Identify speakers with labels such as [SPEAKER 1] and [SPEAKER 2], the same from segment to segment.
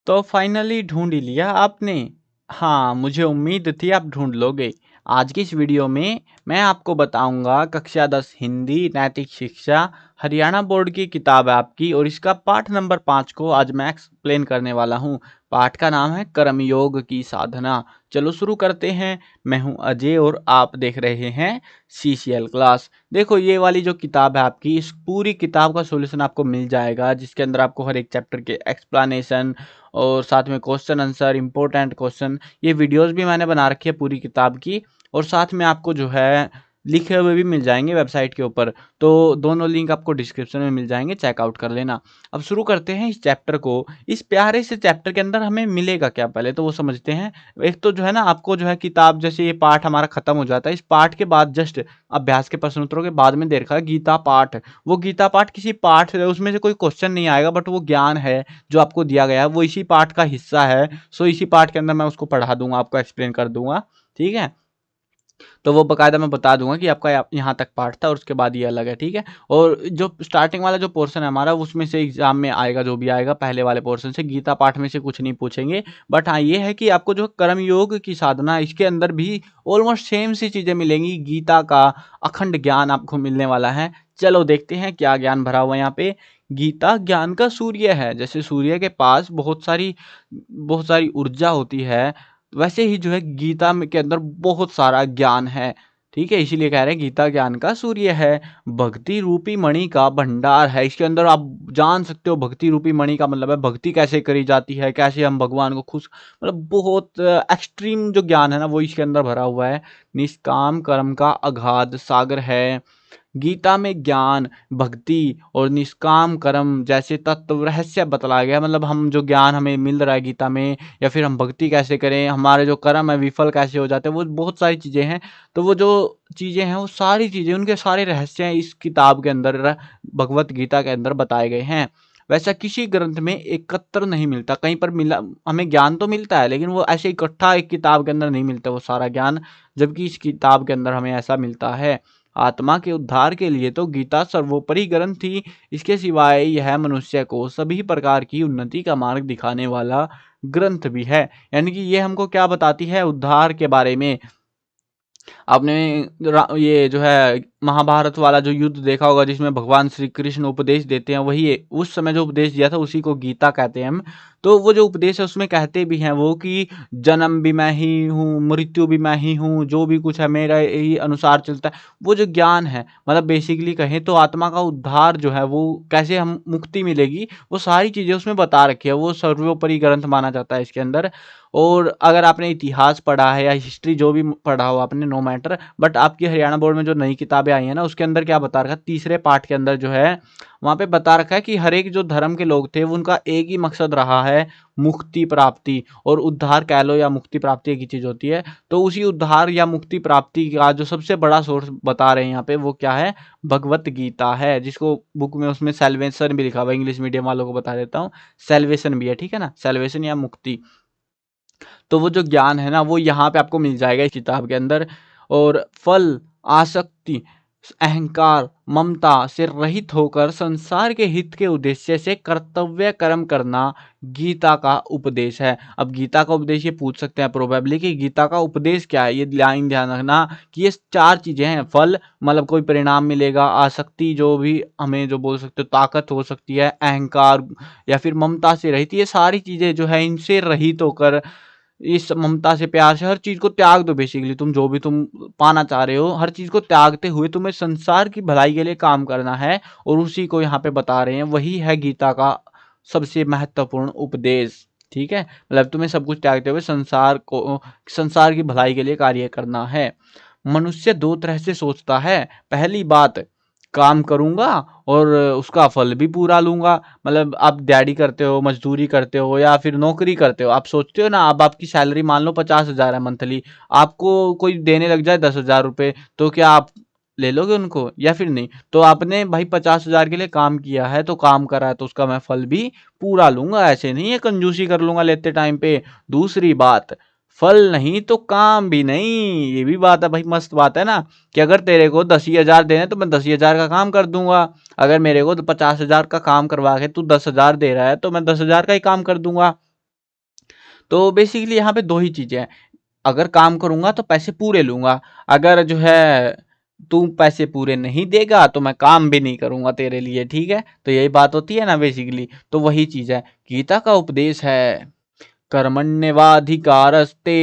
[SPEAKER 1] तो फाइनली ढूँढ ही लिया आपने। हाँ, मुझे उम्मीद थी आप ढूँढ लोगे। आज की इस वीडियो में मैं आपको बताऊँगा कक्षा 10 हिंदी नैतिक शिक्षा हरियाणा बोर्ड की किताब है आपकी और इसका पाठ नंबर 5 को आज मैं एक्सप्लेन करने वाला हूँ। पाठ का नाम है कर्मयोग की साधना। चलो शुरू करते हैं। मैं हूँ अजय और आप देख रहे हैं सीसीएल क्लास। देखो ये वाली जो किताब है आपकी, इस पूरी किताब का सॉल्यूशन आपको मिल जाएगा जिसके अंदर आपको हर एक चैप्टर के एक्सप्लेनेशन और साथ में क्वेश्चन आंसर इंपॉर्टेंट क्वेश्चन, ये वीडियोस भी मैंने बना रखी है पूरी किताब की और साथ में आपको जो है लिखे हुए भी मिल जाएंगे वेबसाइट के ऊपर। तो दोनों लिंक आपको डिस्क्रिप्शन में मिल जाएंगे, चेकआउट कर लेना। अब शुरू करते हैं इस चैप्टर को। इस प्यारे से चैप्टर के अंदर हमें मिलेगा क्या, पहले तो वो समझते हैं। एक तो जो है ना, आपको जो है किताब, जैसे ये पाठ हमारा खत्म हो जाता है, इस पाठ के बाद जस्ट अभ्यास के प्रश्न उत्तरों के बाद में दे रखा है गीता पाठ। वो गीता पाठ किसी पाठ से, उसमें से कोई क्वेश्चन नहीं आएगा, बट वो ज्ञान है जो आपको दिया गया है, वो इसी पाठ का हिस्सा है। सो इसी पाठ के अंदर मैं उसको पढ़ा दूंगा, आपको एक्सप्लेन कर दूंगा। ठीक है, तो वो बकायदा मैं बता दूंगा कि आपका यहाँ तक पार्ट था और उसके बाद ये अलग है। ठीक है, और जो स्टार्टिंग वाला जो पोर्शन है हमारा, उसमें से एग्जाम में आएगा, जो भी आएगा पहले वाले पोर्शन से, गीता पाठ में से कुछ नहीं पूछेंगे। बट हाँ, ये है कि आपको जो कर्म योग की साधना, इसके अंदर भी ऑलमोस्ट सेम सी चीजें मिलेंगी। गीता का अखंड ज्ञान आपको मिलने वाला है। चलो देखते हैं क्या ज्ञान भरा हुआ है यहाँ पे। गीता ज्ञान का सूर्य है। जैसे सूर्य के पास बहुत सारी ऊर्जा होती है, वैसे ही जो है गीता में के अंदर बहुत सारा ज्ञान है। ठीक है, इसीलिए कह रहे हैं गीता ज्ञान का सूर्य है। भक्ति रूपी मणि का भंडार है। इसके अंदर आप जान सकते हो भक्ति रूपी मणि का मतलब है भक्ति कैसे करी जाती है, कैसे हम भगवान को खुश, मतलब बहुत एक्सट्रीम जो ज्ञान है ना, वो इसके अंदर भरा हुआ है। निष्काम कर्म का अगाध सागर है। गीता में ज्ञान, भक्ति और निष्काम कर्म जैसे तत्व रहस्य बतलाया गया। मतलब हम जो ज्ञान हमें मिल रहा है गीता में, या फिर हम भक्ति कैसे करें, हमारे जो कर्म है विफल कैसे हो जाते हैं, वो बहुत सारी चीज़ें हैं। तो वो जो चीज़ें हैं, वो सारी चीज़ें, उनके सारे रहस्य हैं इस किताब के अंदर, भगवत गीता के अंदर बताए गए हैं। वैसा किसी ग्रंथ में एकत्र नहीं मिलता। कहीं पर मिला हमें ज्ञान तो मिलता है, लेकिन वो ऐसे इकट्ठा एक किताब के अंदर नहीं मिलता वो सारा ज्ञान, जबकि इस किताब के अंदर हमें ऐसा मिलता है। आत्मा के उद्धार के लिए तो गीता सर्वोपरि ग्रंथ थी। इसके सिवाय यह मनुष्य को सभी प्रकार की उन्नति का मार्ग दिखाने वाला ग्रंथ भी है। यानी कि ये हमको क्या बताती है उद्धार के बारे में। आपने ये जो है महाभारत वाला जो युद्ध देखा होगा, जिसमें भगवान श्री कृष्ण उपदेश देते हैं, वही है उस समय जो उपदेश दिया था, उसी को गीता कहते हैं हम। तो वो जो उपदेश है उसमें कहते भी हैं वो कि जन्म भी मैं ही हूँ, मृत्यु भी मैं ही हूँ, जो भी कुछ है मेरा ही अनुसार चलता है। वो जो ज्ञान है, मतलब बेसिकली कहें तो आत्मा का उद्धार जो है, वो कैसे हम मुक्ति मिलेगी, वो सारी चीजें उसमें बता रखी है। वो सर्वोपरि ग्रंथ माना जाता है इसके अंदर। और अगर आपने इतिहास पढ़ा है या हिस्ट्री जो भी पढ़ा हो आपने, नो मैटर, बट आपकी हरियाणा बोर्ड में जो नई किताबें आई हैं ना, उसके अंदर क्या बता रखा है, तीसरे पार्ट के अंदर जो है वहाँ पे बता रखा है कि हर एक जो धर्म के लोग थे, उनका एक ही मकसद रहा है, मुक्ति प्राप्ति और उद्धार कह लो, या मुक्ति प्राप्ति एक ही चीज होती है। तो उसी उद्धार या मुक्ति प्राप्ति का जो सबसे बड़ा सोर्स बता रहे हैं यहाँ पे, वो क्या है, भगवत गीता है। जिसको बुक में उसमें सेल्वेशन भी लिखा हुआ है, इंग्लिश मीडियम वालों को बता देता हूँ, सेल्वेशन भी है। ठीक है ना, सेल्वेशन या मुक्ति। तो वो जो ज्ञान है ना, वो यहाँ पे आपको मिल जाएगा इस किताब के अंदर। और फल, आसक्ति, अहंकार, ममता से रहित होकर संसार के हित के उद्देश्य से कर्तव्य कर्म करना गीता का उपदेश है। अब गीता का उपदेश ये पूछ सकते हैं प्रोबेबली कि गीता का उपदेश क्या है। ये लाइन ध्यान रखना कि ये चार चीजें हैं। फल मतलब कोई परिणाम मिलेगा, आसक्ति जो भी हमें जो बोल सकते हो ताकत हो सकती है, अहंकार या फिर ममता से रहित, ये सारी चीजें जो है इनसे रहित होकर, इस ममता से प्यार से हर चीज को त्याग दो। बेसिकली तुम जो भी तुम पाना चाह रहे हो, हर चीज को त्यागते हुए तुम्हें संसार की भलाई के लिए काम करना है। और उसी को यहाँ पे बता रहे हैं, वही है गीता का सबसे महत्वपूर्ण उपदेश। ठीक है, मतलब तुम्हें सब कुछ त्यागते हुए संसार की भलाई के लिए कार्य करना है। मनुष्य दो तरह से सोचता है। पहली बात, काम करूंगा और उसका फल भी पूरा लूंगा। मतलब आप दिहाड़ी करते हो, मजदूरी करते हो या फिर नौकरी करते हो, आप सोचते हो ना, अब आपकी सैलरी मान लो 50,000 है मंथली, आपको कोई देने लग जाए 10,000 रुपये, तो क्या आप ले लोगे उनको या फिर नहीं? तो आपने भाई 50,000 के लिए काम किया है, तो काम करा है, तो उसका मैं फल भी पूरा लूंगा। ऐसे नहीं है कंजूसी कर लूंगा लेते टाइम पे। दूसरी बात, फल नहीं तो काम भी नहीं। ये भी बात है भाई, मस्त बात है ना, कि अगर तेरे को 10,000 देने तो मैं 10,000 का काम कर दूंगा। अगर मेरे को 50,000 का काम करवा के तू 10,000 दे रहा है, तो मैं 10,000 का ही काम कर दूंगा। तो बेसिकली यहाँ पे दो ही चीजें हैं, अगर काम करूंगा तो पैसे पूरे लूंगा, अगर जो है तू पैसे पूरे नहीं देगा तो मैं काम भी नहीं करूंगा तेरे लिए, ठीक है। तो यही बात होती है ना बेसिकली, तो वही चीज है। गीता का उपदेश है, कर्मण्येवाधिकारस्ते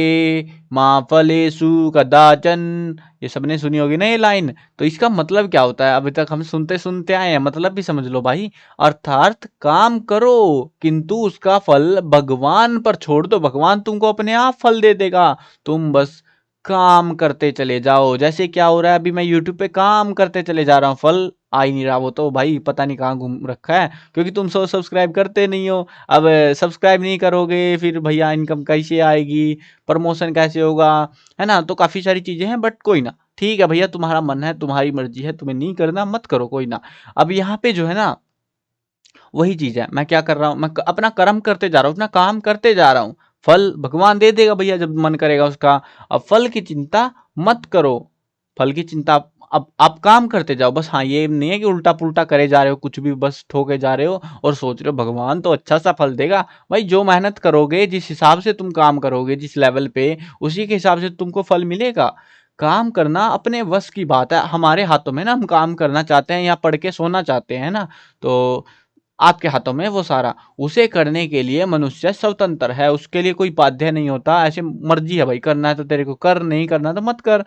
[SPEAKER 1] मा फलेषु कदाचन। ये सबने सुनी होगी ना ये लाइन। तो इसका मतलब क्या होता है, अभी तक हम सुनते सुनते आए हैं, मतलब भी समझ लो भाई। अर्थात काम करो किंतु उसका फल भगवान पर छोड़ दो, भगवान तुमको अपने आप फल दे देगा। तुम बस काम करते चले जाओ। जैसे क्या हो रहा है, अभी मैं यूट्यूब पे काम करते चले जा रहा हूँ, फल आ ही नहीं रहा, वो तो भाई पता नहीं कहाँ घूम रखा है, क्योंकि तुम सब्सक्राइब करते नहीं हो। अब सब्सक्राइब नहीं करोगे फिर भैया इनकम कैसे आएगी, प्रमोशन कैसे होगा, है ना। तो काफ़ी सारी चीज़ें हैं, बट कोई ना, ठीक है भैया, तुम्हारा मन है, तुम्हारी मर्जी है, तुम्हें नहीं करना मत करो, कोई ना। अब यहाँ पे जो है ना, वही चीज़ है, मैं क्या कर रहा हूँ, मैं अपना कर्म करते जा रहा हूँ, अपना काम करते जा रहा हूँ, फल भगवान दे देगा भैया जब मन करेगा उसका। अब फल की चिंता मत करो, फल की चिंता, अब आप काम करते जाओ बस। हाँ, ये नहीं है कि उल्टा पुल्टा करे जा रहे हो, कुछ भी बस ठोके जा रहे हो और सोच रहे हो भगवान तो अच्छा सा फल देगा। भाई जो मेहनत करोगे, जिस हिसाब से तुम काम करोगे, जिस लेवल पे, उसी के हिसाब से तुमको फल मिलेगा। काम करना अपने वश की बात है, हमारे हाथों में ना, हम काम करना चाहते हैं या पढ़ के सोना चाहते हैं ना, तो आपके हाथों में वो सारा। उसे करने के लिए मनुष्य स्वतंत्र है, उसके लिए कोई बाध्य नहीं होता। ऐसे मर्जी है भाई, करना है तो तेरे को कर, नहीं करना तो मत कर।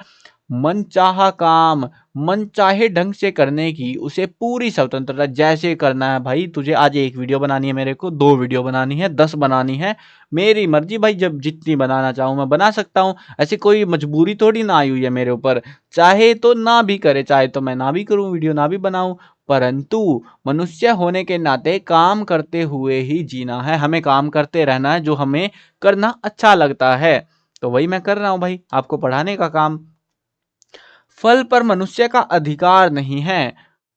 [SPEAKER 1] मन चाहा काम मन चाहे ढंग से करने की उसे पूरी स्वतंत्रता। जैसे करना है भाई, तुझे आज एक वीडियो बनानी है, मेरे को 2 वीडियो बनानी है, 10 बनानी है, मेरी मर्जी भाई, जब जितनी बनाना चाहूँ मैं बना सकता हूँ। ऐसी कोई मजबूरी थोड़ी ना आई हुई है मेरे ऊपर। चाहे तो ना भी करे, चाहे तो मैं ना भी करूँ, वीडियो ना भी बनाऊँ, परंतु मनुष्य होने के नाते काम करते हुए ही जीना है। हमें काम करते रहना है, जो हमें करना अच्छा लगता है। तो वही मैं कर रहा हूँ भाई, आपको पढ़ाने का काम। फल पर मनुष्य का अधिकार नहीं है,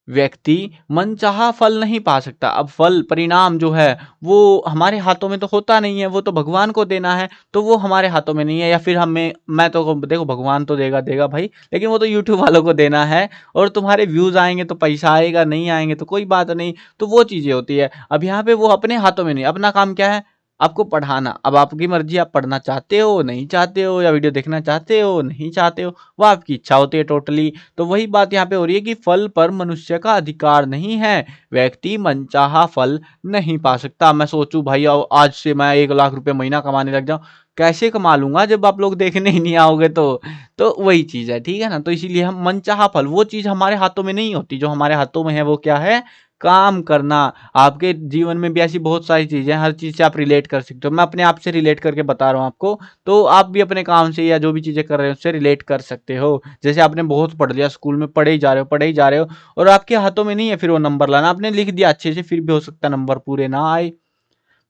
[SPEAKER 1] व्यक्ति मनचाहा फल नहीं पा सकता। अब फल परिणाम जो है वो हमारे हाथों में तो होता नहीं है, वो तो भगवान को देना है, तो वो हमारे हाथों में नहीं है। या फिर हमें, मैं तो देखो भगवान तो देगा देगा भाई, लेकिन वो तो यूट्यूब वालों को देना है। और तुम्हारे व्यूज आएंगे तो पैसा आएगा, नहीं आएंगे तो कोई बात नहीं। तो वो चीजें होती है। अब यहाँ पे वो अपने हाथों में नहीं, अपना काम क्या है, आपको पढ़ाना। अब आपकी मर्जी, आप पढ़ना चाहते हो नहीं चाहते हो, या वीडियो देखना चाहते हो नहीं चाहते हो, वो आपकी इच्छा होती है टोटली। तो वही बात यहाँ पे हो रही है कि फल पर मनुष्य का अधिकार नहीं है, व्यक्ति मनचाहा फल नहीं पा सकता। मैं सोचूं भाई आज से मैं 1 लाख रुपए महीना कमाने लग जाऊं, कैसे कमा लूंगा जब आप लोग देखने ही नहीं आओगे। तो वही चीज है, ठीक है ना। तो इसीलिए हम मनचाहा फल, वो चीज हमारे हाथों में नहीं होती, जो हमारे हाथों में है वो क्या है, काम करना। आपके जीवन में भी ऐसी बहुत सारी चीजें हैं, हर चीज से आप रिलेट कर सकते हो। मैं अपने आप से रिलेट करके बता रहा हूँ आपको, तो आप भी अपने काम से या जो भी चीजें कर रहे हो उससे रिलेट कर सकते हो। जैसे आपने बहुत पढ़ लिया, स्कूल में पढ़े ही जा रहे हो, पढ़े ही जा रहे हो, और आपके हाथों में नहीं है फिर वो नंबर लाना। आपने लिख दिया अच्छे से, फिर भी हो सकता है नंबर पूरे ना आए,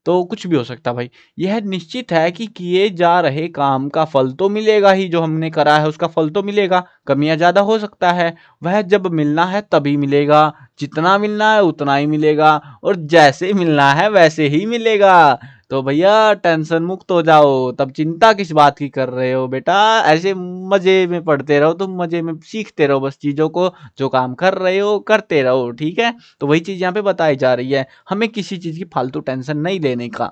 [SPEAKER 1] तो कुछ भी हो सकता भाई। यह निश्चित है कि किए जा रहे काम का फल तो मिलेगा ही, जो हमने करा है उसका फल तो मिलेगा। कमियां ज्यादा हो सकता है, वह जब मिलना है तभी मिलेगा, जितना मिलना है उतना ही मिलेगा, और जैसे मिलना है वैसे ही मिलेगा। तो भैया टेंशन मुक्त हो जाओ, तब चिंता किस बात की कर रहे हो बेटा। ऐसे मजे में पढ़ते रहो, तुम मजे में सीखते रहो बस चीजों को, जो काम कर रहे हो करते रहो, ठीक है। तो वही चीज यहाँ पे बताई जा रही है, हमें किसी चीज की फालतू टेंशन नहीं लेने का।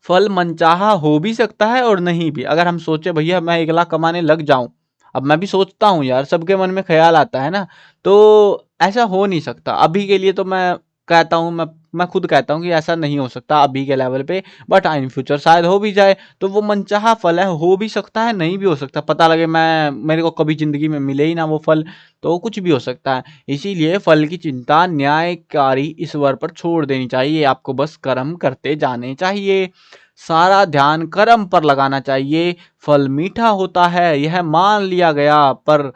[SPEAKER 1] फल मनचाहा हो भी सकता है और नहीं भी। अगर हम सोचे भैया मैं 1 लाख कमाने लग जाऊं, अब मैं भी सोचता हूँ यार, सबके मन में ख्याल आता है ना, तो ऐसा हो नहीं सकता अभी के लिए। तो मैं कहता हूँ, मैं खुद कहता हूँ कि ऐसा नहीं हो सकता अभी के लेवल पे, बट इन फ्यूचर शायद हो भी जाए। तो वो मनचाहा फल है, हो भी सकता है नहीं भी हो सकता, पता लगे मैं, मेरे को कभी जिंदगी में मिले ही ना वो फल, तो कुछ भी हो सकता है। इसीलिए फल की चिंता न्यायकारी ईश्वर पर छोड़ देनी चाहिए, आपको बस कर्म करते जाने चाहिए, सारा ध्यान कर्म पर लगाना चाहिए। फल मीठा होता है यह मान लिया गया, पर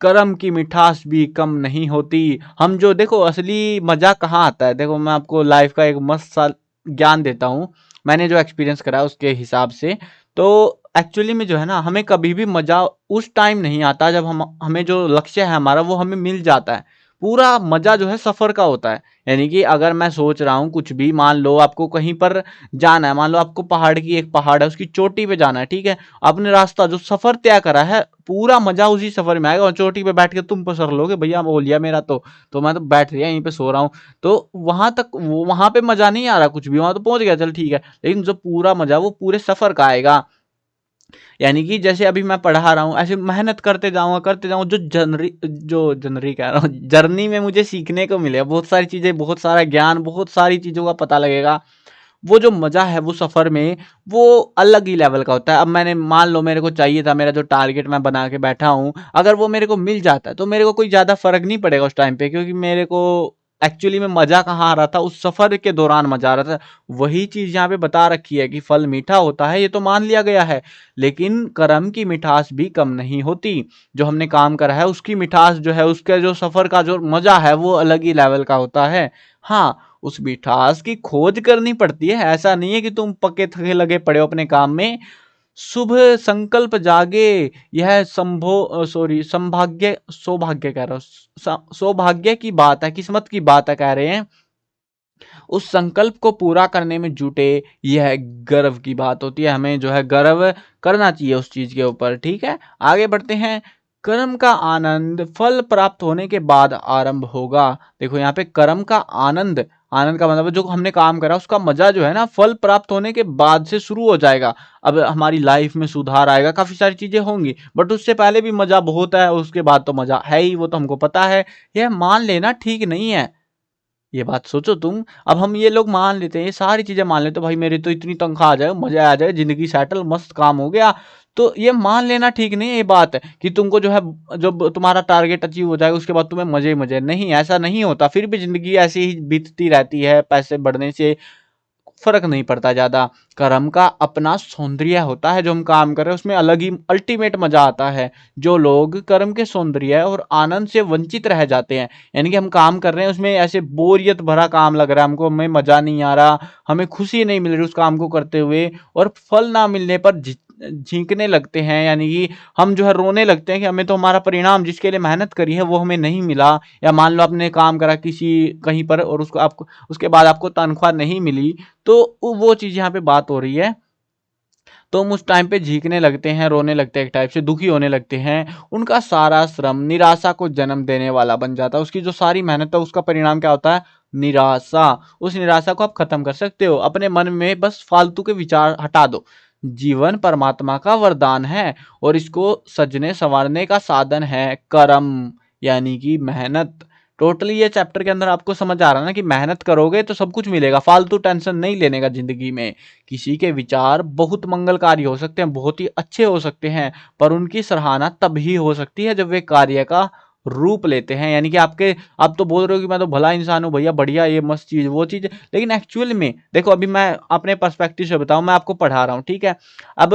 [SPEAKER 1] कर्म की मिठास भी कम नहीं होती। हम जो देखो असली मजा कहाँ आता है, देखो मैं आपको लाइफ का एक मस्त सा ज्ञान देता हूँ, मैंने जो एक्सपीरियंस करा है उसके हिसाब से। तो एक्चुअली में जो है ना, हमें कभी भी मजा उस टाइम नहीं आता जब हमें जो लक्ष्य है हमारा वो हमें मिल जाता है। पूरा मजा जो है सफर का होता है। यानी कि अगर मैं सोच रहा हूँ कुछ भी, मान लो आपको कहीं पर जाना है, मान लो आपको पहाड़ की एक पहाड़ है उसकी चोटी पे जाना है, ठीक है, आपने रास्ता जो सफर तय करा है पूरा मजा उसी सफर में आएगा। और चोटी पे बैठ के तुम पसर लोगे भैया बोल लिया मेरा तो मैं तो बैठ गया यहीं पे सो रहा हूँ, तो वहां तक वहां पे मजा नहीं आ रहा कुछ भी, वहां तो पहुंच गया चल ठीक है, लेकिन जो पूरा मजा वो पूरे सफर का आएगा। यानी कि जैसे अभी मैं पढ़ा रहा हूँ ऐसे मेहनत करते जाऊंगा, जो जनरी कह रहा हूँ जर्नी में मुझे सीखने को मिले बहुत सारी चीजें, बहुत सारा ज्ञान, बहुत सारी चीजों का पता लगेगा। वो जो मजा है वो सफर में, वो अलग ही लेवल का होता है। अब मैंने मान लो मेरे को चाहिए था, मेरा जो टारगेट मैं बना के बैठा हूँ, अगर वो मेरे को मिल जाता है तो मेरे को कोई ज्यादा फर्क नहीं पड़ेगा उस टाइम पे, क्योंकि मेरे को एक्चुअली में मजा कहाँ आ रहा था, उस सफर के दौरान मजा आ रहा था। वही चीज यहाँ पे बता रखी है कि फल मीठा होता है, ये तो मान लिया गया है, लेकिन कर्म की मिठास भी कम नहीं होती। जो हमने काम करा है उसकी मिठास जो है, उसका जो सफर का जो मजा है वो अलग ही लेवल का होता है। हाँ, उस मिठास की खोज करनी पड़ती है, ऐसा नहीं है कि तुम पक्के थके लगे पड़े हो अपने काम में। शुभ संकल्प जागे, यह संभाग्य सौभाग्य कह रहा हूं, सौभाग्य की बात है, किस्मत की बात है कह रहे हैं। उस संकल्प को पूरा करने में जुटे, यह गर्व की बात होती है, हमें जो है गर्व करना चाहिए उस चीज के ऊपर। ठीक है, आगे बढ़ते हैं। कर्म का आनंद फल प्राप्त होने के बाद आरंभ होगा। देखो यहाँ पे कर्म का आनंद, आनंद का मतलब जो हमने काम करा उसका मजा जो है ना फल प्राप्त होने के बाद से शुरू हो जाएगा। अब हमारी लाइफ में सुधार आएगा, काफी सारी चीजें होंगी, बट उससे पहले भी मजा बहुत है, उसके बाद तो मजा है ही, वो तो हमको पता है। यह मान लेना ठीक नहीं है, ये बात सोचो तुम। अब हम ये लोग मान लेते हैं, ये सारी चीजें मान लेते हैं, भाई मेरी तो इतनी तनख्वाह आ जाए, मजा आ जाए, जिंदगी सेटल, मस्त काम हो गया। तो ये मान लेना ठीक नहीं है ये बात है कि तुमको जो है, जब तुम्हारा टारगेट अचीव हो जाएगा उसके बाद तुम्हें मजे ही मजे, नहीं, ऐसा नहीं होता। फिर भी जिंदगी ऐसी ही बीतती रहती है, पैसे बढ़ने से फर्क नहीं पड़ता ज्यादा। कर्म का अपना सौंदर्य होता है, जो हम काम कर रहे हैं उसमें अलग ही अल्टीमेट मजा आता है। जो लोग कर्म के सौंदर्य और आनंद से वंचित रह जाते हैं, यानी कि हम काम कर रहे हैं उसमें ऐसे बोरियत भरा काम लग रहा है हमको, हमें मजा नहीं आ रहा, हमें खुशी नहीं मिल रही उस काम को करते हुए, और फल ना मिलने पर झींकने लगते हैं, यानी कि हम जो है रोने लगते हैं कि हमें तो हमारा परिणाम जिसके लिए मेहनत करी है वो हमें नहीं मिला। या मान लो आपने काम करा किसी कहीं पर और उसको आपको उसके बाद आपको तनख्वाह नहीं मिली, तो वो चीज यहाँ पे बात हो रही है। तो हम उस टाइम पे झींकने लगते हैं, रोने लगते हैं, एक टाइप से दुखी होने लगते हैं। उनका सारा श्रम निराशा को जन्म देने वाला बन जाता है, उसकी जो सारी मेहनत है उसका परिणाम क्या होता है, निराशा। उस निराशा को आप खत्म कर सकते हो, अपने मन में बस फालतू के विचार हटा दो। जीवन परमात्मा का वरदान है और इसको सजने संवारने का साधन है कर्म, यानी कि मेहनत। टोटली ये चैप्टर के अंदर आपको समझ आ रहा है ना कि मेहनत करोगे तो सब कुछ मिलेगा, फालतू टेंशन नहीं लेने का जिंदगी में। किसी के विचार बहुत मंगलकारी हो सकते हैं, बहुत ही अच्छे हो सकते हैं, पर उनकी सराहना तभी हो सकती है जब वे कार्य का रूप लेते हैं। यानी कि आप तो बोल रहे हो कि मैं तो भला इंसान हूँ भैया, बढ़िया, ये मस्त चीज वो चीज, लेकिन एक्चुअल में देखो, अभी मैं अपने पर्सपेक्टिव से बताऊं, मैं आपको पढ़ा रहा हूँ, ठीक है। अब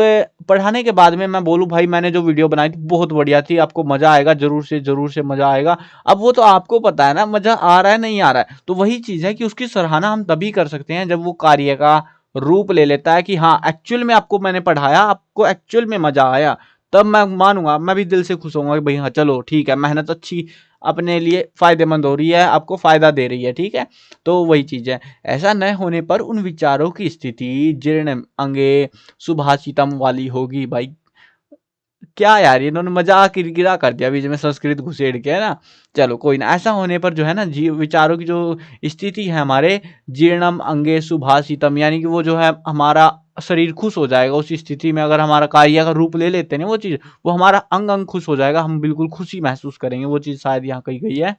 [SPEAKER 1] पढ़ाने के बाद में मैं बोलूं भाई मैंने जो वीडियो बनाई थी बहुत बढ़िया थी, आपको मजा आएगा, जरूर से मजा आएगा। अब वो तो आपको पता है ना मजा आ रहा है नहीं आ रहा है, तो वही चीज है कि उसकी सराहना हम तभी कर सकते हैं जब वो कार्य का रूप ले लेता है कि हाँ एक्चुअल में आपको मैंने पढ़ाया, आपको एक्चुअल में मजा आया, तब मैं मानूंगा, मैं भी दिल से खुश होऊंगा कि भाई हाँ चलो ठीक है, मेहनत अच्छी अपने लिए फायदेमंद हो रही है, आपको फायदा दे रही है, ठीक है। तो वही चीज है। ऐसा न होने पर उन विचारों की स्थिति जीर्ण अंगे सुभाषितम वाली होगी। भाई क्या यार, इन्होंने मजाक किरकिरा कर दिया बीच में, संस्कृत घुसेड़ के, है ना। चलो कोई ना, ऐसा होने पर जो है ना जी विचारों की जो स्थिति है हमारे, जीर्णम अंगे सुभाषितम, यानी कि वो जो है हमारा शरीर खुश हो जाएगा उस स्थिति में, अगर हमारा कार्य का रूप ले लेते हैं ना वो चीज, वो हमारा अंग अंग खुश हो जाएगा, हम बिल्कुल खुशी महसूस करेंगे, वो चीज शायद यहाँ कही गई है।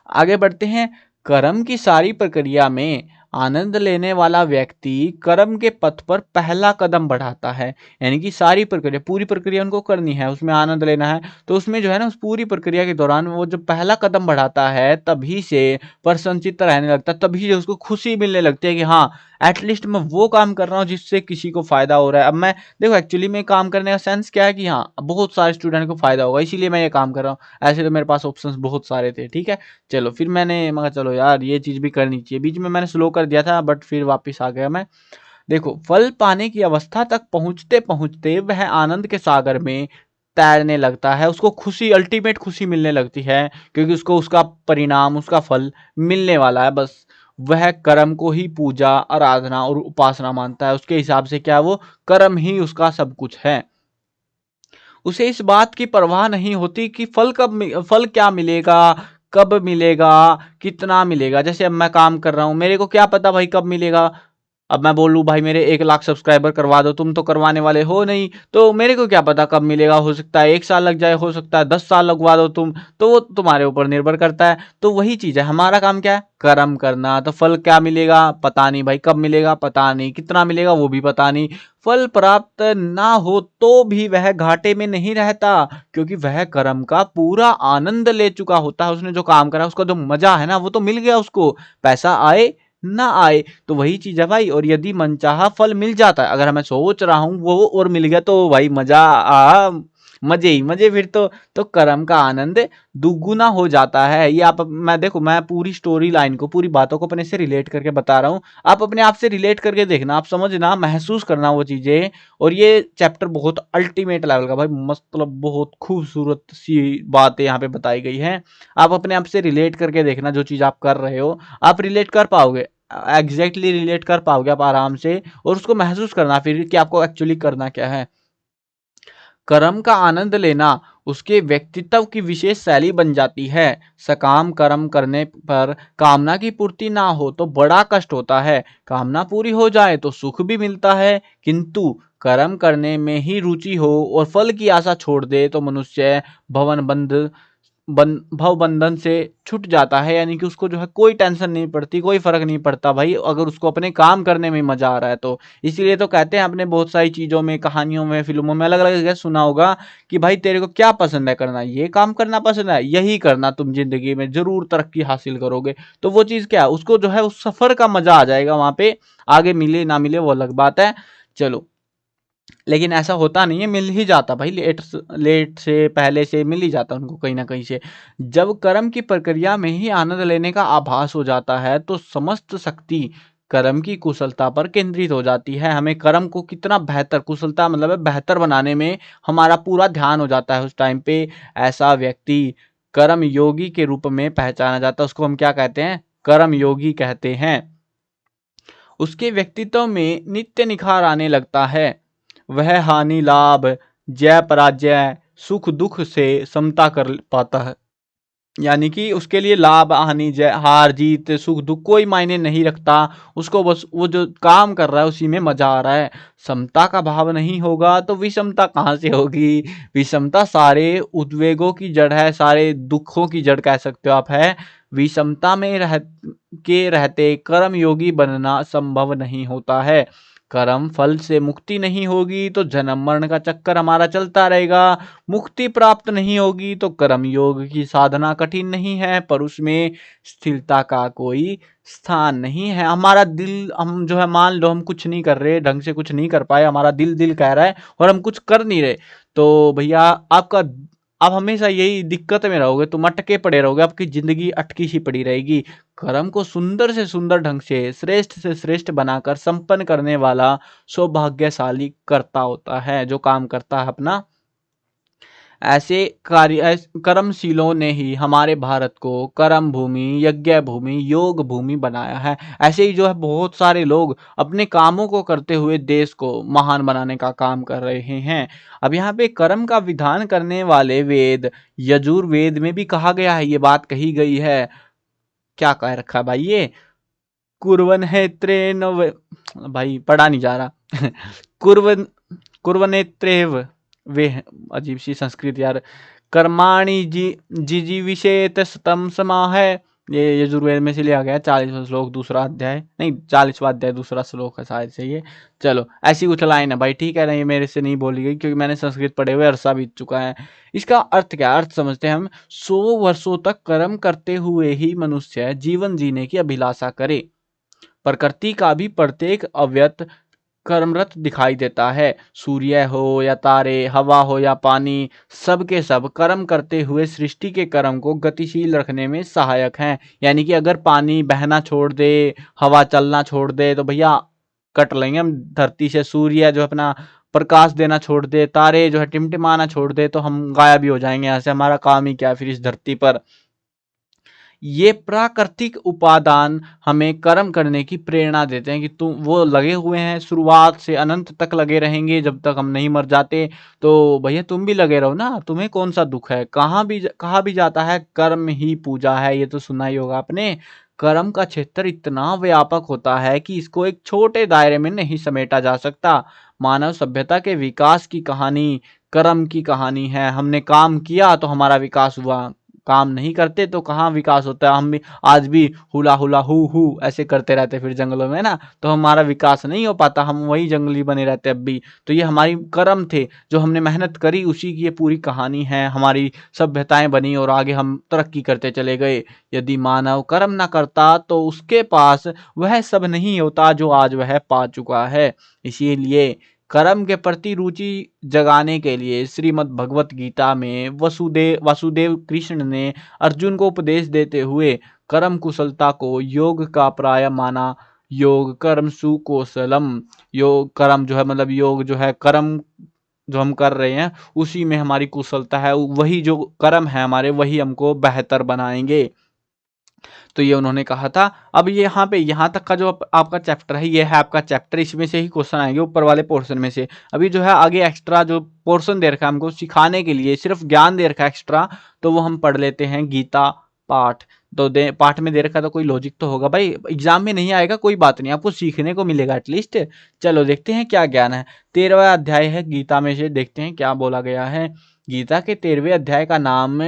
[SPEAKER 1] आगे बढ़ते हैं। कर्म की सारी प्रक्रिया में आनंद लेने वाला व्यक्ति कर्म के पथ पर पहला कदम बढ़ाता है। यानी कि सारी प्रक्रिया, पूरी प्रक्रिया उनको करनी है, उसमें आनंद लेना है, तो उसमें जो है ना उस पूरी प्रक्रिया के दौरान वो जब पहला कदम बढ़ाता है तभी से प्रसन्नचित्त रहने लगता है, तभी से उसको खुशी मिलने लगती है कि हाँ एटलीस्ट मैं वो काम कर रहा हूँ जिससे किसी को फायदा हो रहा है। अब मैं देखो एक्चुअली में काम करने का सेंस क्या है कि हाँ बहुत सारे स्टूडेंट को फायदा होगा, इसीलिए मैं ये काम कर रहा हूँ। ऐसे तो मेरे पास ऑप्शंस बहुत सारे थे, ठीक है। चलो फिर मैंने मगा चलो यार ये चीज भी करनी चाहिए, बीच में मैंने स्लो कर दिया था बट फिर वापस आ गया मैं। देखो फल पाने की अवस्था तक पहुंचते पहुंचते वह आनंद के सागर में तैरने लगता है, उसको खुशी, अल्टीमेट खुशी मिलने लगती है, क्योंकि उसको उसका परिणाम, उसका फल मिलने वाला है। बस वह कर्म को ही पूजा, आराधना और उपासना मानता है। उसके हिसाब से क्या, वो कर्म ही उसका सब कुछ है। उसे इस बात की परवाह नहीं होती कि फल क्या मिलेगा, कब मिलेगा, कितना मिलेगा। जैसे अब मैं काम कर रहा हूँ, मेरे को क्या पता भाई कब मिलेगा। अब मैं बोलूँ भाई मेरे 1 लाख सब्सक्राइबर करवा दो, तुम तो करवाने वाले हो नहीं, तो मेरे को क्या पता कब मिलेगा। हो सकता है 1 साल लग जाए, हो सकता है 10 साल लगवा दो तुम, तो वो तुम्हारे ऊपर निर्भर करता है। तो वही चीज है, हमारा काम क्या है, कर्म करना। तो फल क्या मिलेगा पता नहीं भाई, कब मिलेगा पता नहीं, कितना मिलेगा वो भी पता नहीं। फल प्राप्त ना हो तो भी वह घाटे में नहीं रहता, क्योंकि वह कर्म का पूरा आनंद ले चुका होता है। उसने जो काम करा, उसका जो मजा है ना, वो तो मिल गया उसको, पैसा आए ना आए। तो वही चीज है भाई। और यदि मनचाहा फल मिल जाता है, अगर मैं सोच रहा हूं वो और मिल गया, तो भाई मजा आ, मजे ही मजे फिर तो कर्म का आनंद दुगुना हो जाता है। ये आप, मैं देखो, मैं पूरी स्टोरी लाइन को, पूरी बातों को अपने से रिलेट करके बता रहा हूँ। आप अपने आप से रिलेट करके देखना, आप समझना, महसूस करना वो चीजें। और ये चैप्टर बहुत अल्टीमेट लेवल का भाई, मतलब बहुत खूबसूरत सी बातें यहाँ पे बताई गई हैं। आप अपने आप से रिलेट करके देखना, जो चीज आप कर रहे हो आप रिलेट कर पाओगे, एग्जैक्टली रिलेट कर पाओगे आप आराम से। और उसको महसूस करना फिर कि आपको एक्चुअली करना क्या है। कर्म का आनंद लेना उसके व्यक्तित्व की विशेष शैली बन जाती है। सकाम कर्म करने पर कामना की पूर्ति ना हो तो बड़ा कष्ट होता है, कामना पूरी हो जाए तो सुख भी मिलता है। किंतु कर्म करने में ही रुचि हो और फल की आशा छोड़ दे तो मनुष्य भवन बंध भव बंधन से छूट जाता है। यानी कि उसको जो है कोई टेंशन नहीं पड़ती, कोई फर्क नहीं पड़ता भाई, अगर उसको अपने काम करने में मजा आ रहा है तो। इसीलिए तो कहते हैं, आपने बहुत सारी चीजों में, कहानियों में, फिल्मों में, अलग अलग जगह सुना होगा कि भाई तेरे को क्या पसंद है करना, ये काम करना पसंद है, यही करना, तुम जिंदगी में जरूर तरक्की हासिल करोगे। तो वो चीज क्या है, उसको जो है उस सफर का मजा आ जाएगा वहां पे। आगे मिले ना मिले वो अलग बात है। चलो, लेकिन ऐसा होता नहीं है, मिल ही जाता भाई, लेट से, पहले से मिल ही जाता उनको कहीं ना कहीं से। जब कर्म की प्रक्रिया में ही आनंद लेने का आभास हो जाता है तो समस्त शक्ति कर्म की कुशलता पर केंद्रित हो जाती है। हमें कर्म को कितना बेहतर, कुशलता मतलब है बेहतर बनाने में हमारा पूरा ध्यान हो जाता है उस टाइम पे। ऐसा व्यक्ति कर्म योगी के रूप में पहचाना जाता है। उसको हम क्या कहते हैं, कर्म योगी कहते हैं। उसके व्यक्तित्व में नित्य निखार आने लगता है। वह हानि लाभ, जय पराजय, सुख दुख से समता कर पाता है। यानी कि उसके लिए लाभ हानि, जय हार जीत, सुख दुख कोई मायने नहीं रखता। उसको बस वो जो काम कर रहा है उसी में मजा आ रहा है। समता का भाव नहीं होगा तो विषमता कहाँ से होगी। विषमता सारे उद्वेगों की जड़ है, सारे दुखों की जड़ कह सकते हो आप है। विषमता में रहते कर्म योगी बनना संभव नहीं होता है। कर्म फल से मुक्ति नहीं होगी तो जन्म मरण का चक्कर हमारा चलता रहेगा। मुक्ति प्राप्त नहीं होगी तो कर्म योग की साधना कठिन नहीं है, पर उसमें स्थिरता का कोई स्थान नहीं है। हमारा दिल, हम जो है, मान लो हम कुछ नहीं कर रहे, ढंग से कुछ नहीं कर पाए, हमारा दिल दिल कह रहा है और हम कुछ कर नहीं रहे, तो भैया आपका, आप हमेशा यही दिक्कत में रहोगे, तुम अटके पड़े रहोगे, आपकी जिंदगी अटकी सी पड़ी रहेगी। कर्म को सुंदर से सुंदर ढंग से श्रेष्ठ बनाकर संपन्न करने वाला सौभाग्यशाली कर्ता होता है, जो काम करता है अपना। ऐसे कर्मशीलों ने ही हमारे भारत को कर्म भूमि, यज्ञ भूमि, योग भूमि बनाया है। ऐसे ही जो है बहुत सारे लोग अपने कामों को करते हुए देश को महान बनाने का काम कर रहे हैं। अब यहाँ पे कर्म का विधान करने वाले वेद, यजुर्वेद में भी कहा गया है, ये बात कही गई है। क्या कह रखा है भाई, ये कुर्वन है त्रेन, भाई पढ़ा नहीं जा रहा। कुर्वन कुर्वनेत्रेव, वे अजीब सी संस्कृत यार। कर्माणि जिजीविषेत सतम समाह है। ये यजुर्वेद में से लिया गया, 40वां श्लोक दूसरा अध्याय, नहीं 40वां अध्याय दूसरा श्लोक है शायद से ये। चलो, ऐसी कुछ लाइन है भाई, ठीक है ना, ये मेरे से नहीं बोली गई क्योंकि मैंने संस्कृत पढ़े हुए अरसा बीत चुका है। इसका अर्थ क्या, अर्थ समझते हैं हम। 100 वर्षों तक कर्म करते हुए ही मनुष्य जीवन जीने की अभिलाषा करे। प्रकृति का भी प्रत्येक अव्यक्त कर्मरत दिखाई देता है। सूर्य हो या तारे, हवा हो या पानी, सब के सब कर्म करते हुए सृष्टि के कर्म को गतिशील रखने में सहायक हैं। यानी कि अगर पानी बहना छोड़ दे, हवा चलना छोड़ दे, तो भैया कट लेंगे हम धरती से। सूर्य जो अपना प्रकाश देना छोड़ दे, तारे जो है टिमटिमाना छोड़ दे, तो हम गायब ही हो जाएंगे यहाँ से, हमारा काम ही क्या है फिर इस धरती पर। ये प्राकृतिक उपादान हमें कर्म करने की प्रेरणा देते हैं कि तुम वो लगे हुए हैं, शुरुआत से अनंत तक लगे रहेंगे जब तक हम नहीं मर जाते। तो भैया तुम भी लगे रहो ना, तुम्हें कौन सा दुख है। कहा भी जाता है कर्म ही पूजा है, ये तो सुना ही होगा आपने। कर्म का क्षेत्र इतना व्यापक होता है कि इसको एक छोटे दायरे में नहीं समेटा जा सकता। मानव सभ्यता के विकास की कहानी कर्म की कहानी है। हमने काम किया तो हमारा विकास हुआ, काम नहीं करते तो कहाँ विकास होता है। हम भी आज भी हुला हुला हु ऐसे करते रहते फिर जंगलों में ना, तो हमारा विकास नहीं हो पाता, हम वही जंगली बने रहते अब भी। तो ये हमारी कर्म थे, जो हमने मेहनत करी, उसी की ये पूरी कहानी है। हमारी सभ्यताएं बनी और आगे हम तरक्की करते चले गए। यदि मानव कर्म ना करता तो उसके पास वह सब नहीं होता जो आज वह पा चुका है। इसीलिए कर्म के प्रति रुचि जगाने के लिए श्रीमद् भगवत गीता में वासुदेव कृष्ण ने अर्जुन को उपदेश देते हुए कर्म कुशलता को योग का प्राय माना। योग कर्म सुकौशलम। योग कर्म जो है मतलब योग जो है कर्म जो हम कर रहे हैं उसी में हमारी कुशलता है, वही जो कर्म है हमारे वही हमको बेहतर बनाएंगे। तो ये उन्होंने कहा था। अब ये यहाँ पे यहाँ तक का जो आपका चैप्टर है, ये है आपका चैप्टर, इसमें से ही क्वेश्चन आएंगे ऊपर वाले पोर्शन में से। अभी जो है आगे एक्स्ट्रा जो पोर्शन दे रखा है हमको सिखाने के लिए, सिर्फ ज्ञान दे रखा है एक्स्ट्रा, तो वो हम पढ़ लेते हैं गीता पाठ। तो पाठ में दे रखा तो कोई लॉजिक तो होगा भाई, एग्जाम में नहीं आएगा कोई बात नहीं, आपको सीखने को मिलेगा एटलीस्ट। चलो देखते हैं क्या ज्ञान है। 13वां अध्याय है गीता में से, देखते हैं क्या बोला गया है। गीता के 13वें अध्याय का नाम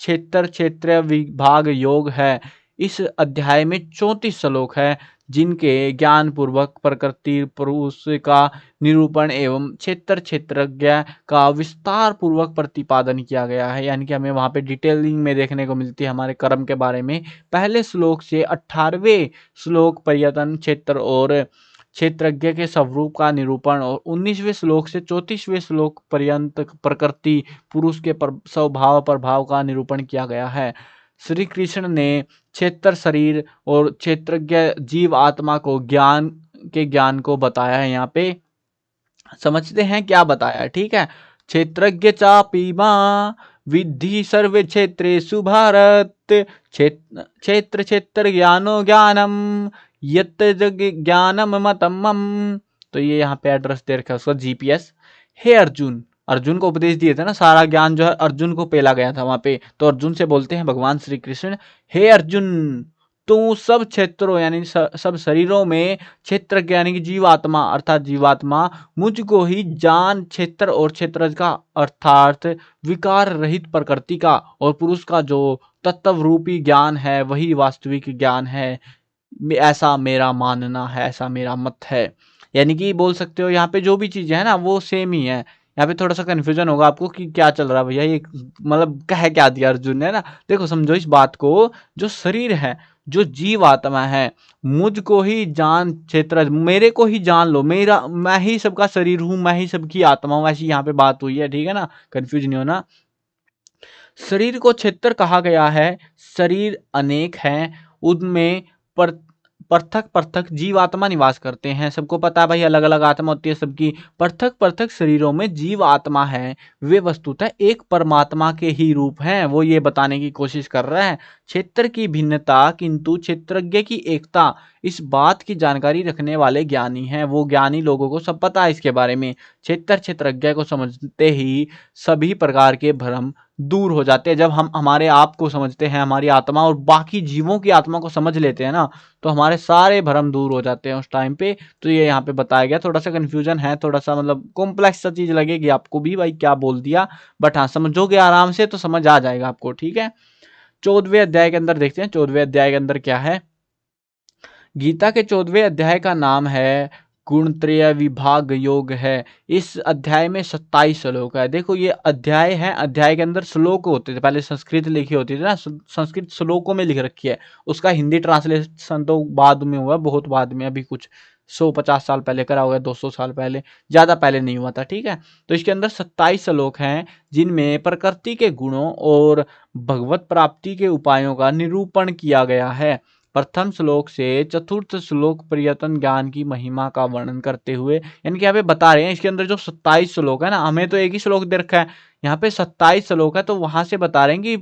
[SPEAKER 1] क्षेत्र विभाग योग है। इस अध्याय में 34 श्लोक है, जिनके ज्ञान पूर्वक प्रकृति पुरुष का निरूपण एवं क्षेत्रज्ञ का विस्तार पूर्वक प्रतिपादन किया गया है। यानी कि हमें वहां पे डिटेलिंग में देखने को मिलती है हमारे कर्म के बारे में। पहले श्लोक से 18वें श्लोक पर्यटन क्षेत्र और क्षेत्रज्ञ के स्वरूप का निरूपण, और 19वें श्लोक से 34वें श्लोक पर्यंत प्रकृति पुरुष के स्वभाव प्रभाव का निरूपण किया गया है। श्री कृष्ण ने क्षेत्र शरीर और क्षेत्रज्ञ जीव आत्मा को ज्ञान को बताया है। यहाँ पे समझते हैं क्या बताया है, ठीक है। क्षेत्रज्ञ चापी मां विद्धि सर्वे क्षेत्रेषु भारत, क्षेत्र ज्ञानो ज्ञानम यत् ज्ञानम मतम मम। तो ये यहाँ पे एड्रेस दे रखा है उसका जीपीएस। हे अर्जुन, अर्जुन को उपदेश दिए थे ना, सारा ज्ञान जो है अर्जुन को पेला गया था वहां पे। तो अर्जुन से बोलते हैं भगवान श्री कृष्ण, हे अर्जुन, तू सब क्षेत्रों यानी सब शरीरों में क्षेत्र यानी कि जीवात्मा अर्थात जीवात्मा मुझको ही जान। क्षेत्र और क्षेत्रज का अर्थात विकार रहित प्रकृति का और पुरुष का जो तत्व रूपी ज्ञान है वही वास्तविक ज्ञान है, ऐसा मेरा मानना है, ऐसा मेरा मत है। यानी कि बोल सकते हो यहाँ पे जो भी चीजें है ना वो सेम ही है। यहाँ पे थोड़ा सा कंफ्यूजन होगा आपको कि क्या चल रहा है भैया, ये मतलब कह क्या दिया अर्जुन ने ना। देखो समझो इस बात को, जो शरीर है, जो जीव आत्मा है, मुझको ही जान क्षेत्र, मेरे को ही जान लो, मेरा मैं ही सबका शरीर हूं, मैं ही सबकी आत्मा हूं, ऐसी यहाँ पे बात हुई है, ठीक है ना, कंफ्यूज नहीं होना। शरीर को क्षेत्र कहा गया है। शरीर अनेक हैं, उनमें पर पृथक पृथक जीवात्मा निवास करते हैं। सबको पता है भाई अलग अलग आत्मा होती है सबकी। पृथक पृथक शरीरों में जीव आत्मा है, वे वस्तुतः एक परमात्मा के ही रूप हैं, वो ये बताने की कोशिश कर रहा है। क्षेत्र की भिन्नता किंतु क्षेत्रज्ञ की एकता, इस बात की जानकारी रखने वाले ज्ञानी हैं। वो ज्ञानी लोगों को सब पता है इसके बारे में। क्षेत्रज्ञ को समझते ही सभी प्रकार के भ्रम दूर हो जाते हैं। जब हम हमारे आप को समझते हैं, हमारी आत्मा और बाकी जीवों की आत्मा को समझ लेते हैं ना, तो हमारे सारे भ्रम दूर हो जाते हैं उस टाइम पे। तो ये यहाँ पे बताया गया, थोड़ा सा कंफ्यूजन है, थोड़ा सा मतलब कॉम्प्लेक्स सा चीज लगेगी आपको भी भाई क्या बोल दिया, बट हाँ समझोगे आराम से तो समझ आ जाएगा आपको, ठीक है। 14वें अध्याय के अंदर देखते हैं, 14वें अध्याय के अंदर क्या है। गीता के 14वें अध्याय का नाम है गुणत्रय विभाग योग है। इस अध्याय में 27 श्लोक है। देखो ये अध्याय है, अध्याय के अंदर श्लोक होते थे, पहले संस्कृत लिखी होती थी ना, संस्कृत श्लोकों में लिख रखी है। उसका हिंदी ट्रांसलेशन तो बाद में हुआ, बहुत बाद में, अभी कुछ 150 साल पहले करा होगा, 200 साल पहले, ज्यादा पहले नहीं हुआ था, ठीक है। तो इसके अंदर 27 श्लोक हैं, जिनमें प्रकृति के गुणों और भगवत प्राप्ति के उपायों का निरूपण किया गया है। प्रथम श्लोक से चतुर्थ श्लोक पर्यटन ज्ञान की महिमा का वर्णन करते हुए, यानी कि यहाँ पे बता रहे हैं इसके अंदर जो 27 श्लोक है ना, हमें तो एक ही श्लोक दे रखा है, यहाँ पे 27 श्लोक है, तो वहां से बता रहे हैं कि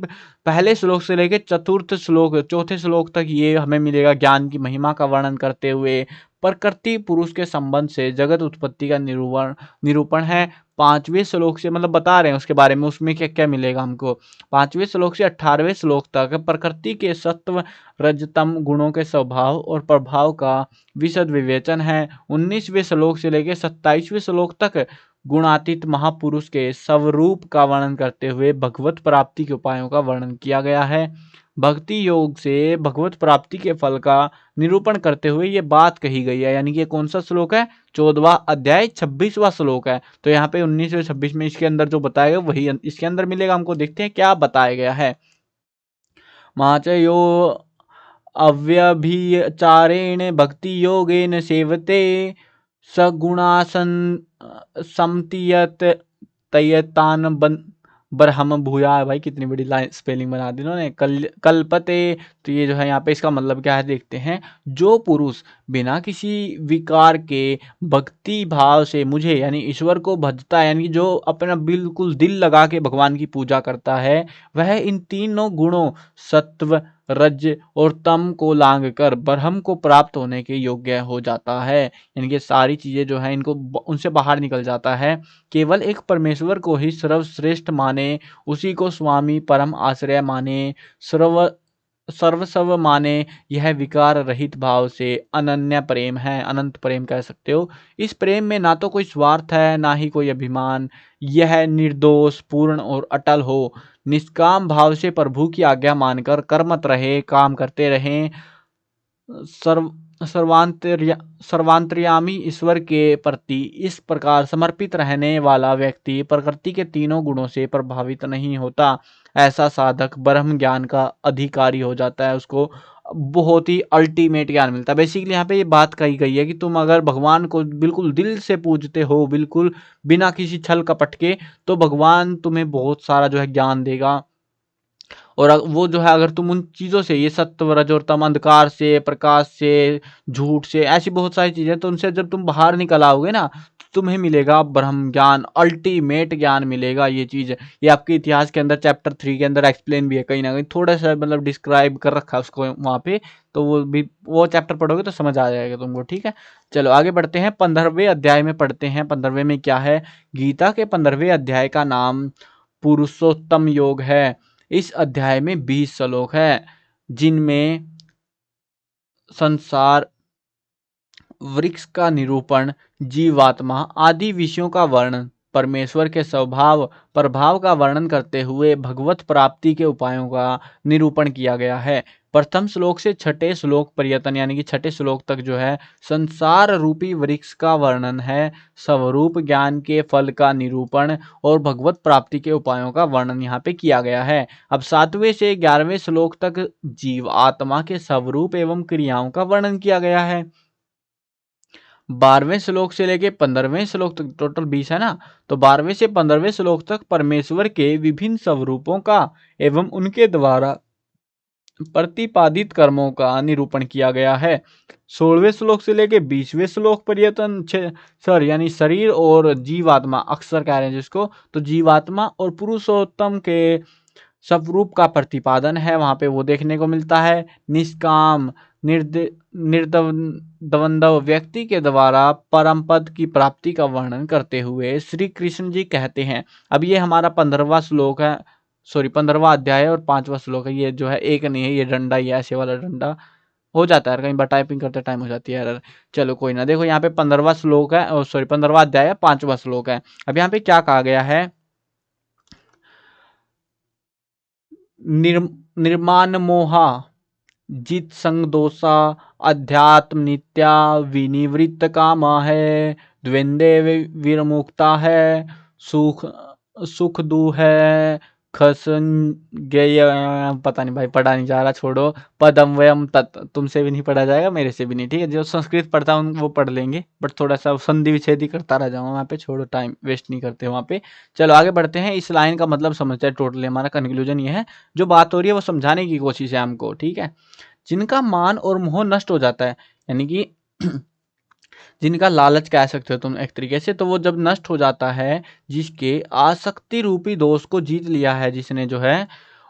[SPEAKER 1] पहले श्लोक से लेकर चतुर्थ श्लोक चौथे श्लोक तक ये हमें मिलेगा ज्ञान की महिमा का वर्णन करते हुए। प्रकृति पुरुष के संबंध से जगत उत्पत्ति का निरूपण है। 5वें श्लोक से मतलब बता रहे हैं उसके बारे में, उसमें क्या क्या मिलेगा हमको। 5वें श्लोक से 18वें श्लोक तक प्रकृति के सत्व रजतम गुणों के स्वभाव और प्रभाव का विशद विवेचन है। 19वें श्लोक से लेकर 27वें श्लोक तक गुणातीत महापुरुष के स्वरूप का वर्णन करते हुए भगवत प्राप्ति के उपायों का वर्णन किया गया है। भक्ति योग से भगवत प्राप्ति के फल का निरूपण करते हुए ये बात कही गई है। यानी कि ये कौन सा श्लोक है? 14वां अध्याय 26वां श्लोक है। तो यहाँ पे 19 और 26 में इसके अंदर जो बताया गया वही इसके अंदर मिलेगा हमको। देखते हैं क्या बताया गया है। माचयो अव्यभिचारेण भक्ति योगेन सेवते सगुणासन समतियत तयतान बरहम भूया। भाई कितनी बड़ी लाइन स्पेलिंग बना दी उन्होंने। कल्पते, तो ये जो है यहाँ पे इसका मतलब क्या है देखते हैं। जो पुरुष बिना किसी विकार के भक्ति भाव से मुझे यानी ईश्वर को भजता है, यानी जो अपना बिल्कुल दिल लगा के भगवान की पूजा करता है, वह इन तीनों गुणों सत्व रज और तम को लांग कर ब्रह्म को प्राप्त होने के योग्य हो जाता है। यानी कि सारी चीजें जो है इनको उनसे बाहर निकल जाता है। केवल एक परमेश्वर को ही सर्वश्रेष्ठ माने, उसी को स्वामी परम आश्रय माने, सर्वस्व माने, यह विकार रहित भाव से अनन्य प्रेम है, अनंत प्रेम कह सकते हो। इस प्रेम में ना तो कोई स्वार्थ है ना ही कोई अभिमान, यह निर्दोष पूर्ण और अटल हो। निष्काम भाव से प्रभु की आज्ञा मानकर कर्मत रहे, काम करते रहें। सर्वांतर्यामी ईश्वर के प्रति इस प्रकार समर्पित रहने वाला व्यक्ति प्रकृति के तीनों गुणों से प्रभावित नहीं होता। ऐसा साधक ब्रह्म ज्ञान का अधिकारी हो जाता है, उसको बहुत ही अल्टीमेट ज्ञान मिलता है। बेसिकली यहाँ पे ये बात कही गई है कि तुम अगर भगवान को बिल्कुल दिल से पूजते हो, बिल्कुल बिना किसी छल कपट के, तो भगवान तुम्हें बहुत सारा जो है ज्ञान देगा। और वो जो है अगर तुम उन चीज़ों से, ये सत्व रज और तम, अंधकार से, प्रकाश से, झूठ से, ऐसी बहुत सारी चीज़ें, तो उनसे जब तुम बाहर निकल आओगे ना, तो तुम्हें मिलेगा ब्रह्म ज्ञान, अल्टीमेट ज्ञान मिलेगा। ये चीज़ ये आपके इतिहास के अंदर चैप्टर 3 के अंदर एक्सप्लेन भी है, कहीं ना कहीं थोड़ा सा मतलब डिस्क्राइब कर रखा है उसको वहाँ पे। तो वो चैप्टर पढ़ोगे तो समझ आ जाएगा तुमको। ठीक है, चलो आगे बढ़ते हैं। 15वें अध्याय में पढ़ते हैं। 15वें में क्या है? गीता के 15वें अध्याय का नाम पुरुषोत्तम योग है। इस अध्याय में 20 श्लोक है, जिनमें संसार वृक्ष का निरूपण, जीवात्मा आदि विषयों का वर्णन, परमेश्वर के स्वभाव प्रभाव का वर्णन करते हुए भगवत प्राप्ति के उपायों का निरूपण किया गया है। प्रथम श्लोक से छठे श्लोक पर्यटन यानी कि छठे श्लोक तक जो है संसार रूपी वृक्ष का वर्णन है, स्वरूप ज्ञान के फल का निरूपण और भगवत प्राप्ति के उपायों का वर्णन यहाँ पे किया गया है। अब 7वें से 11वें श्लोक तक जीव आत्मा के स्वरूप एवं क्रियाओं का वर्णन किया गया है। 12वें श्लोक से लेके 15वें श्लोक तक, टोटल 20 है ना, तो 12वें से 15वें श्लोक तक परमेश्वर के विभिन्न स्वरूपों का एवं उनके द्वारा प्रतिपादित कर्मों का निरूपण किया गया है। 16वें श्लोक से लेके 20वें श्लोक पर्यटन यानी शरीर और जीवात्मा, अक्सर कह रहे हैं जिसको, तो जीवात्मा और पुरुषोत्तम के स्वरूप का प्रतिपादन है, वहां पे वो देखने को मिलता है। निष्काम निर्द्वंद्व व्यक्ति के द्वारा परम पद की प्राप्ति का वर्णन करते हुए श्री कृष्ण जी कहते हैं। अब ये हमारा 15वां श्लोक है, 15वां अध्याय है और 5वां श्लोक है। ये जो है एक नहीं है, ये डंडा ही है, ऐसे वाला डंडा हो जाता है कहीं बार टाइपिंग करते टाइम हो जाती है एरर। चलो कोई ना, देखो यहाँ पे 15वां श्लोक है, 15वां अध्याय है, 5वां श्लोक है। अब यहाँ पे क्या कहा गया है? निर्माण मोहा जित संग दोषा अध्यात्म नित्या विनिवृत्त कामा है, द्वंद्वे विरमुक्ता है, सुख दू है, खसन गय, पता नहीं भाई, पढ़ा नहीं जा रहा, छोड़ो। पदम वयम तत्, तुमसे भी नहीं पढ़ा जाएगा, मेरे से भी नहीं। ठीक है, जो संस्कृत पढ़ता हूँ वो पढ़ लेंगे, बट थोड़ा सा संधि विच्छेद ही करता रह जाऊंगा वहाँ पे, छोड़ो, टाइम वेस्ट नहीं करते वहाँ पे। चलो आगे बढ़ते हैं। इस लाइन का मतलब समझते हैं। टोटली हमारा कंक्लूजन ये है, जो बात हो रही है वो समझाने की कोशिश है हमको। ठीक है, जिनका मान और मोह नष्ट हो जाता है, यानी कि जिनका लालच कह सकते हो तुम एक तरीके से, तो वो जब नष्ट हो जाता है, जिसके आसक्ति रूपी दोष को जीत लिया है जिसने जो है,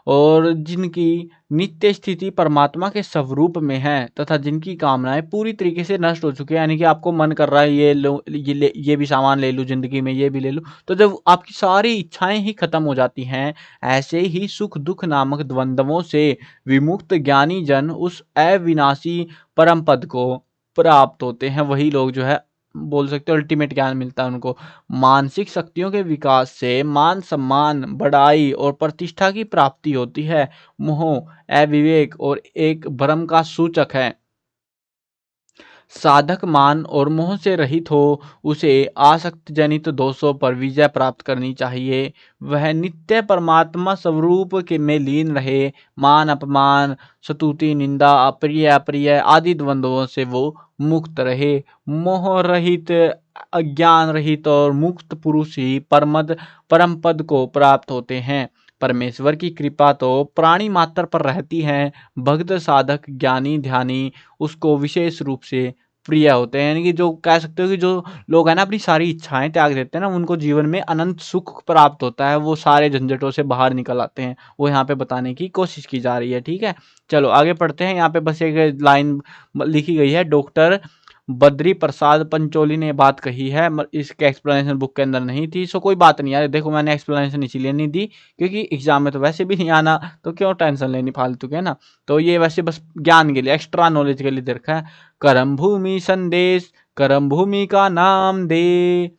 [SPEAKER 1] और जिनकी नित्य स्थिति परमात्मा के स्वरूप में है, तथा जिनकी कामनाएं पूरी तरीके से नष्ट हो चुकी है, यानी कि आपको मन कर रहा है ये लो, ये भी सामान ले लूं जिंदगी में, ये भी ले लूं, तो जब आपकी सारी इच्छाएं ही खत्म हो जाती हैं, ऐसे ही सुख दुख नामक द्वंद्वों से विमुक्त ज्ञानी जन उस अविनाशी परम पद को प्राप्त होते हैं। वही लोग जो है, बोल सकते हो अल्टीमेट ज्ञान मिलता है उनको। मानसिक शक्तियों के विकास से मान सम्मान, बढ़ाई और प्रतिष्ठा की प्राप्ति होती है। मोह अविवेक और एक भ्रम का सूचक है। साधक मान और मोह से रहित हो उसे आसक्त जनित दोषों पर विजय प्राप्त करनी चाहिए। वह नित्य परमात्मा स्वरूप के में लीन रहे। मान अपमान, स्तुति निंदा, अप्रिय अप्रिय आदि द्वंद्वों से वो मुक्त रहे। मोह रहित, अज्ञान रहित और मुक्त पुरुष ही परम पद को प्राप्त होते हैं। परमेश्वर की कृपा तो प्राणी मात्र पर रहती है। भक्त साधक ज्ञानी ध्यानी उसको विशेष रूप से प्रिय होते हैं, यानी कि जो कह सकते हो कि जो लोग हैं ना अपनी सारी इच्छाएं त्याग देते हैं ना, उनको जीवन में अनंत सुख प्राप्त होता है, वो सारे झंझटों से बाहर निकल आते हैं। वो यहाँ पे बताने की कोशिश की जा रही है। ठीक है, चलो आगे पढ़ते हैं। यहाँ पे बस एक लाइन लिखी गई है, डॉक्टर बद्री प्रसाद पंचोली ने बात कही है, इसके एक्सप्लेनेशन बुक के अंदर नहीं थी। सो कोई बात नहीं यार, देखो मैंने एक्सप्लेनेशन इसीलिए नहीं दी क्योंकि एग्जाम में तो वैसे भी नहीं आना, तो क्यों टेंशन लेनी फालतू के ना। तो ये वैसे बस ज्ञान के लिए, एक्स्ट्रा नॉलेज के लिए दे रखा है। कर्म भूमि संदेश, कर्म भूमि का नाम दे,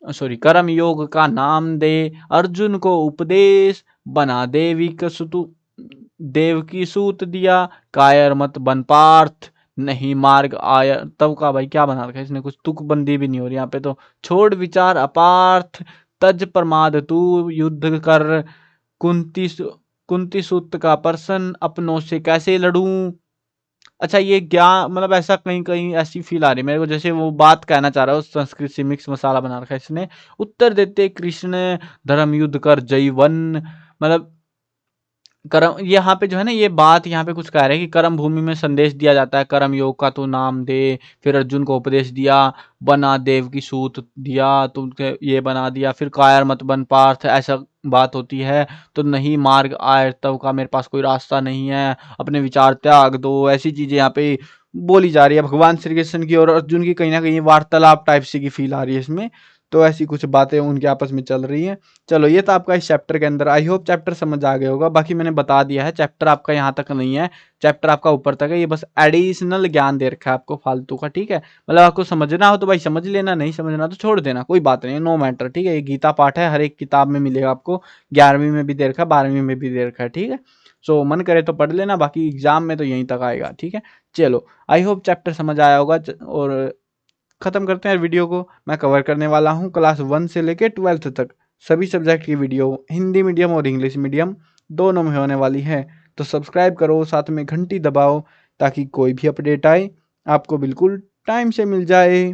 [SPEAKER 1] सॉरी कर्म योग का नाम दे, अर्जुन को उपदेश बना देव की सूत दिया, कायर मत बन पार्थ, नहीं मार्ग आया तब का। भाई क्या बना रखा है इसने, कुछ तुकबंदी भी नहीं हो रही यहाँ पे तो। छोड़ विचार अपार्थ, तज प्रमाद तू युद्ध कर, कुंती सूत का प्रश्न, अपनों से कैसे लड़ूं। अच्छा ये ज्ञान मतलब ऐसा कहीं कहीं ऐसी फील आ रही है मेरे को जैसे वो बात कहना चाह रहा है, उस संस्कृत से मिक्स मसाला बना रखा है इसने। उत्तर देते कृष्ण, धर्म युद्ध कर जय वन, मतलब कर्म, यहाँ पे जो है ना ये बात यहाँ पे कुछ कह रहे हैं कि कर्म भूमि में संदेश दिया जाता है, कर्म योग का तू नाम दे। फिर अर्जुन को उपदेश दिया, बना देव की सूत दिया, तुमके ये बना दिया। फिर कायर मत बन पार्थ, ऐसा बात होती है तो नहीं मार्ग आए तब का, मेरे पास कोई रास्ता नहीं है, अपने विचार त्याग दो। ऐसी चीजें यहाँ पे बोली जा रही है भगवान श्री कृष्ण की और अर्जुन की, कहीं ना कहीं वार्तालाप टाइप सी की फील आ रही है इसमें। तो ऐसी कुछ बातें उनके आपस में चल रही हैं। चलो ये तो आपका इस चैप्टर के अंदर, आई होप चैप्टर समझ आ गया होगा। बाकी मैंने बता दिया है, चैप्टर आपका यहाँ तक नहीं है, चैप्टर आपका ऊपर तक है। ये बस एडिशनल ज्ञान दे रखा है आपको फालतू का। ठीक है, मतलब आपको समझना हो तो भाई समझ लेना, नहीं समझना तो छोड़ देना, कोई बात नहीं, नो मैटर। ठीक है, ये गीता पाठ है, हर एक किताब में मिलेगा आपको, 11वीं में भी दे रखा है, 12वीं में भी दे रखा है। ठीक है, सो मन करे तो पढ़ लेना, बाकी एग्जाम में तो यहीं तक आएगा। ठीक है, चलो आई होप चैप्टर समझ आया होगा। और खत्म करते हैं वीडियो को। मैं कवर करने वाला हूँ क्लास 1 से लेकर 12th तक सभी सब्जेक्ट की वीडियो, हिंदी मीडियम और इंग्लिश मीडियम दोनों में होने वाली है। तो सब्सक्राइब करो, साथ में घंटी दबाओ ताकि कोई भी अपडेट आए आपको बिल्कुल टाइम से मिल जाए।